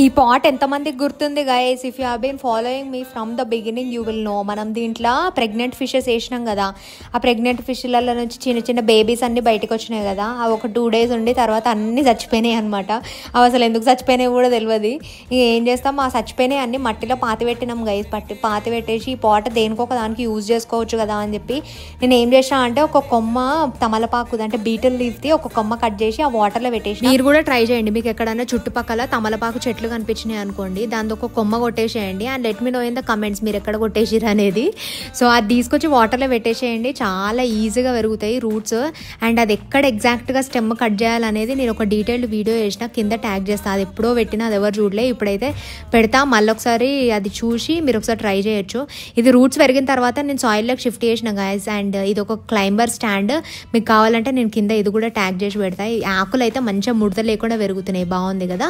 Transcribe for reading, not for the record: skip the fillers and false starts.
ఈ పాట్ ఎంతమందికి గుర్తుంది guys? If you have been following me from the beginning you will know. మనం దీంట్లో ప్రెగ్నెంట్ ఫిషెస్ వేసినాం కదా, ఆ ప్రెగ్నెంట్ ఫిష్లలో నుంచి చిన్న చిన్న బేబీస్ అన్నీ బయటకు వచ్చినాయి కదా. అవి ఒక 2 days ఉండి తర్వాత అన్నీ చచ్చిపోయినాయి అనమాట. అవి అసలు ఎందుకు చచ్చిపోయినాయి కూడా తెలియదు. ఇక ఏం చేస్తాం, ఆ చచ్చిపోయినాయి అన్నీ మట్టిలో పాతి పెట్టినాం గైస్. పాతి పెట్టేసి ఈ పాట దేనికొక దానికి యూజ్ చేసుకోవచ్చు కదా అని చెప్పి నేను ఏం చేసినా అంటే ఒక కొమ్మ తమలపాకు అంటే బీటిల్ లీఫ్ది ఒక కొమ్మ కట్ చేసి ఆ వాటర్లో పెట్టేసి. మీరు కూడా ట్రై చేయండి, మీకు ఎక్కడైనా చుట్టుపక్కల తమలపాకు చెట్లు కనిపించినాయి అనుకోండి, దాంతో ఒక కొమ్మ కొట్టేసేయండి and let me know in the comments మీరు ఎక్కడ కొట్టేసిరు అనేది. సో అది తీసుకొచ్చి వాటర్లో పెట్టేసేయండి, చాలా ఈజీగా పెరుగుతాయి రూట్స్. అండ్ అది ఎక్కడ ఎగ్జాక్ట్గా స్టెమ్ కట్ చేయాలనేది నేను ఒక డీటెయిల్డ్ వీడియో చేసిన, కింద ట్యాగ్ చేస్తాను. అది ఎప్పుడో పెట్టినా, అది ఎవరు చూడలే, ఇప్పుడైతే పెడతా. మళ్ళీ ఒకసారి అది చూసి మీరు ఒకసారి ట్రై చేయొచ్చు. ఇది రూట్స్ పెరిగిన తర్వాత నేను సాయిల్లోకి షిఫ్ట్ చేసిన గైస్. అండ్ ఇది ఒక క్లైంబర్ స్టాండ్, మీకు కావాలంటే నేను కింద ఇది కూడా ట్యాగ్ చేసి పెడతా. ఈ ఆకులు అయితే మంచిగా ముడత లేకుండా పెరుగుతున్నాయి, బాగుంది కదా.